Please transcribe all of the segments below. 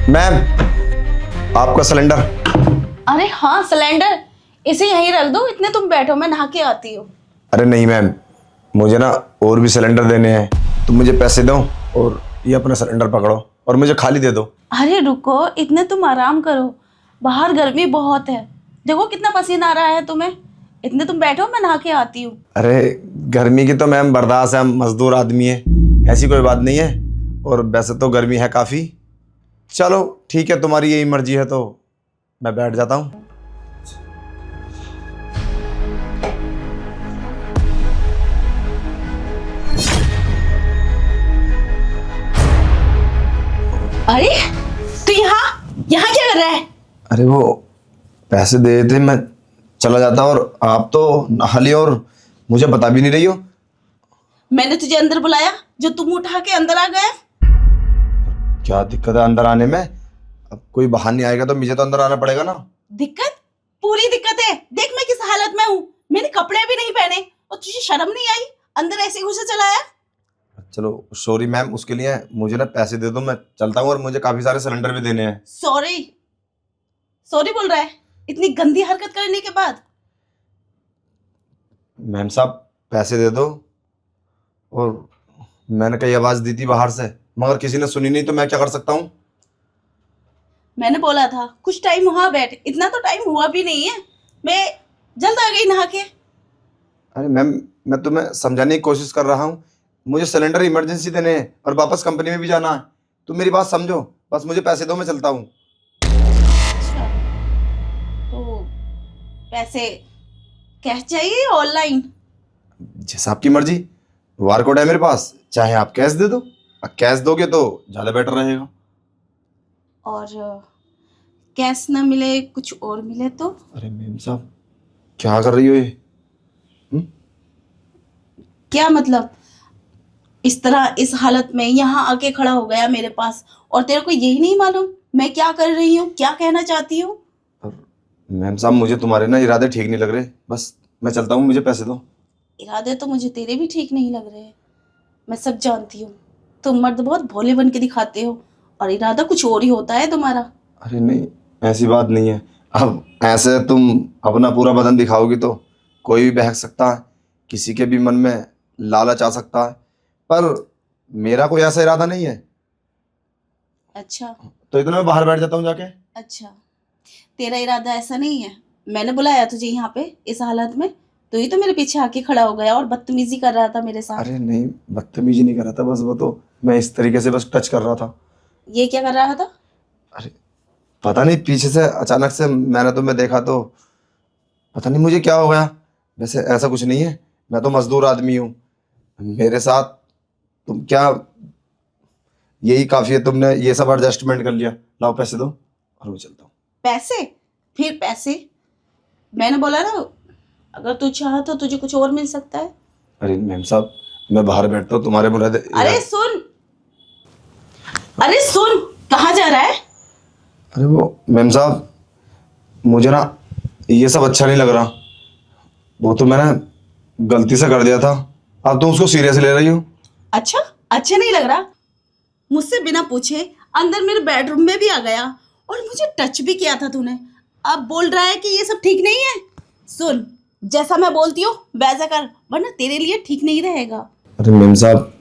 Ma'am, आपका cylinder. अरे हाँ सिलेंडर, इसे यहीं रख दो, इतने तुम बैठो, मैं नहा के आती हूँ। अरे नहीं मैम, मुझे ना और भी सिलेंडर देने हैं। तुम मुझे पैसे दो और ये अपना सिलेंडर पकड़ो और मुझे खाली दे दो। अरे रुको, इतने तुम आराम करो, बाहर गर्मी बहुत है, देखो कितना पसीना आ रहा है तुम्हें। इतने तुम बैठो, मैं नहा के आती हूँ। अरे गर्मी की तो मैम बर्दाश्त है, हम मजदूर आदमी है, ऐसी कोई बात नहीं है। और वैसे तो गर्मी है काफ़ी। चलो ठीक है, तुम्हारी यही मर्जी है तो मैं बैठ जाता हूँ। अरे तू यहाँ यहाँ क्या कर रहा है? अरे वो पैसे दे थे, मैं चला जाता और आप तो नहा ली और मुझे बता भी नहीं रही हो। मैंने तुझे अंदर बुलाया, जो तुम उठा के अंदर आ गया। क्या दिक्कत है अंदर आने में? अब कोई बाहर नहीं आएगा तो मुझे तो अंदर आना पड़ेगा ना। दिक्कत? पूरी दिक्कत है। देख मैं किस हालत में हूँ, मैंने कपड़े भी नहीं पहने और तुझे शर्म नहीं आई अंदर ऐसे घुसे चला आया? चलो सॉरी मैम, उसके लिए मुझे ना पैसे दे दो, मैं चलता हूँ और मुझे काफी सारे सिलेंडर भी देने हैं। सॉरी सॉरी बोल रहा है इतनी गंदी हरकत करने के बाद? मैम साहब पैसे दे दो। और मैंने कई आवाज दी थी बाहर से, मगर किसी ने सुनी नहीं, तो मैं क्या कर सकता हूँ? मैंने बोला था कुछ टाइम वहां बैठ, इतना तो टाइम हुआ भी नहीं है, मैं जल्द आ गई नहा के। अरे मैम, मैं तुम्हें समझाने की कोशिश कर रहा हूँ, मुझे सिलेंडर इमरजेंसी देने हैं और वापस कंपनी में भी जाना है। तुम मेरी बात समझो, बस मुझे पैसे दो, मैं चलता हूँ। अच्छा, तो पैसे कैश चाहिए ऑनलाइन? जैसा आपकी मर्जी, वार कोड है मेरे पास, चाहे आप कैश दे दो। कैश दोगे तो ज़्यादा बेटर रहेगा। और कैश ना मिले कुछ और मिले तो? अरे मैम साहब क्या कर रही हो ये? क्या मतलब? इस तरह इस हालत में यहाँ आके खड़ा हो गया मेरे पास और तेरे को यही नहीं मालूम मैं क्या कर रही हूँ, क्या कहना चाहती हूँ? मैम साहब मुझे तुम्हारे ना इरादे ठीक नहीं लग रहे, बस मैं चलता हूँ, मुझे पैसे दो। इरादे तो मुझे तेरे भी ठीक नहीं लग रहे, मैं सब जानती हूँ। तुम मर्द बहुत भोले बन के दिखाते हो और इरादा कुछ और ही होता है तुम्हारा। अरे नहीं, ऐसी बात नहीं है। अब ऐसे तुम अपना पूरा बदन दिखाओगी तो कोई भी बहक सकता है, किसी के भी मन में लालच आ सकता है, पर मेरा कोई ऐसा इरादा नहीं है। अच्छा तो इतना मैं बाहर बैठ जाता हूँ जाके। अच्छा, तेरा इरादा ऐसा नहीं है। मैंने बुलाया तुझे यहाँ पे इस हालत में, तो ही तो मेरे पीछे आके खड़ा हो गया और बदतमीजी कर रहा था मेरे साथ। अरे नहीं, बदतमीजी नहीं कर रहा था, बस वो तो मैं इस तरीके से बस टच कर रहा था। ये क्या कर रहा था? अरे पता नहीं, पीछे से अचानक से मैंने तुम्हें देखा तो पता नहीं मुझे क्या हो गया। वैसे ऐसा कुछ नहीं है, मैं तो मजदूर आदमी हूँ, मेरे साथ तुम क्या, यही काफी है, तुमने ये सब एडजस्टमेंट कर लिया। लाओ पैसे दो और मैं चलता हूँ। पैसे? फिर पैसे? मैंने बोला ना, अगर तू चाह तो तुझे कुछ और मिल सकता है। अरे मैम साहब मैं बाहर बैठता हूँ, तुम्हारे मुरादे। अरे सुन, अरे सुन, कहाँ जा रहा है? अरे वो मैम साहब मुझे ना ये सब अच्छा नहीं लग रहा, वो तो मैंने गलती से कर दिया था, अब तुम उसको सीरियस ले रही हो। अच्छा, अच्छा नहीं लग रहा? मुझसे बिना पूछे अंदर मेरे बेडरूम में भी आ गया और मुझे टच भी किया था तूने, अब बोल रहा है कि ये सब ठीक नहीं है? सुन, जैसा मैं बोलती हूँ वैसा कर, वरना तेरे लिए ठीक नहीं रहेगा। अरे मैम साहब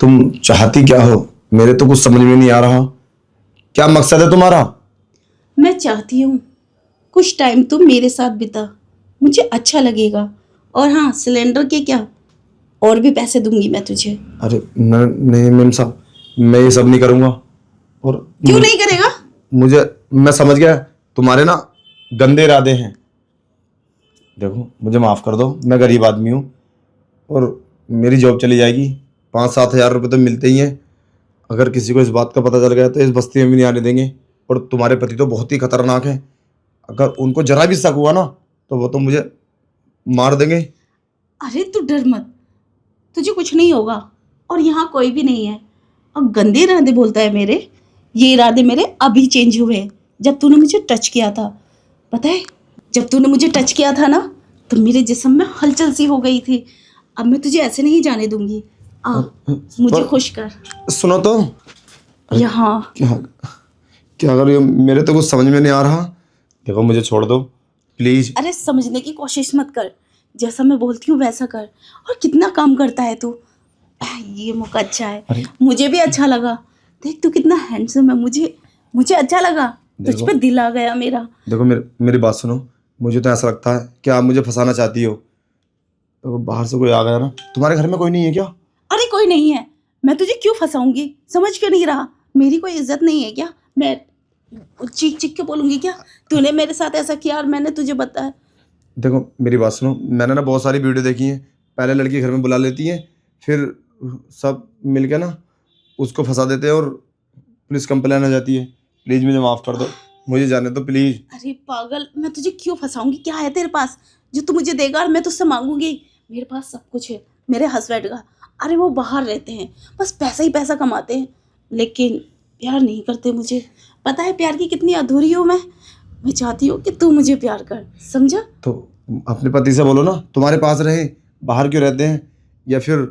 तुम चाहती क्या हो, मेरे तो कुछ समझ में नहीं आ रहा, क्या मकसद है तुम्हारा? मैं चाहती हूँ कुछ टाइम तुम मेरे साथ बिता, मुझे अच्छा लगेगा। और हाँ, सिलेंडर के क्या, और भी पैसे दूंगी मैं तुझे। अरे नहीं मैम साहब, मैं ये सब नहीं करूँगा। और क्यों नहीं करेगा? मैं समझ गया तुम्हारे ना गंदे इरादे हैं। देखो मुझे माफ़ कर दो, मैं गरीब आदमी हूँ और मेरी जॉब चली जाएगी, 5-7 हज़ार रुपये तो मिलते ही हैं। अगर किसी को इस बात का पता चल गया तो इस बस्ती में भी नहीं आने देंगे। और तुम्हारे पति तो बहुत ही खतरनाक हैं, अगर उनको जरा भी शक हुआ ना तो वो तो मुझे मार देंगे। अरे तू डर मत, तुझे कुछ नहीं होगा और यहाँ कोई भी नहीं है। और गंदे इरादे बोलता है मेरे, ये इरादे मेरे अभी चेंज हुए हैं जब तूने मुझे टच किया था। पता है, जब तूने मुझे टच किया था ना तो मेरे जिस्म में हलचल सी हो गई थी। अब मैं तुझे ऐसे नहीं जाने दूंगी। आ मुझे खुश कर। सुनो तो, यहाँ। क्या क्या कर रही हो? मेरे तो कुछ समझ में नहीं आ रहा। देखो मुझे छोड़ दो प्लीज। अरे समझने की कोशिश मत कर, जैसा मैं बोलती हूँ वैसा कर। और कितना काम करता है तू। ये मौका अच्छा है, अरे मुझे भी अच्छा लगा। देख तू कितना हैंडसम है, मुझे मुझे अच्छा लगा। तुझ देखो पे दिल आ गया मेरा। देखो मेरी बात सुनो। मुझे तो ऐसा लगता है कि आप मुझे फंसाना चाहती हो। तो बाहर से कोई आ गया ना। तुम्हारे घर में कोई नहीं है क्या? अरे कोई नहीं है, मैं तुझे क्यों फंसाऊंगी? समझ क्यों नहीं रहा? मेरी कोई इज्जत नहीं है क्या? मैं चीख चीख के बोलूंगी क्या तूने मेरे साथ ऐसा किया और मैंने तुझे बताया? देखो मेरी बात सुनो। मैंने ना बहुत सारी वीडियो देखी हैं। पहले लड़की घर में बुला लेती है, फिर सब मिलके ना उसको फंसा देते हैं और पुलिस कंप्लेन हो जाती है। प्लीज़ मुझे माफ़ कर दो, मुझे जाने दो प्लीज़। अरे पागल, मैं तुझे क्यों फंसाऊंगी? क्या है तेरे पास जो तू मुझे देगा और मैं तुझसे मांगूंगी? मेरे पास सब कुछ है, मेरे हस्बैंड का। अरे वो बाहर रहते हैं, बस पैसा ही पैसा कमाते हैं, लेकिन प्यार नहीं करते मुझे। पता है प्यार की कितनी अधूरी हूँ मैं चाहती हूँ कि तू मुझे प्यार कर, समझा? तो अपने पति से बोलो ना तुम्हारे पास रहे, बाहर क्यों रहते हैं। या फिर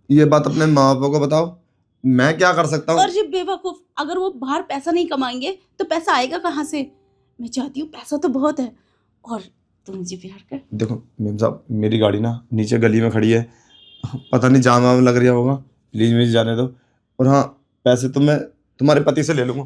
ये बात अपने माँ बाप को बताओ। मैं क्या कर सकता हूँ? और ये बेवकूफ, अगर वो बाहर पैसा नहीं कमाएंगे तो पैसा आएगा कहाँ से? मैं चाहती हूँ, पैसा तो बहुत है, और तू मुझे प्यार कर। देखो मेम साहब, मेरी गाड़ी ना नीचे गली में खड़ी है। पता नहीं जाम वाम लग रहा होगा। प्लीज़ मुझे जाने दो। और हाँ, पैसे तो मैं तुम्हारे पति से ले लूँगा।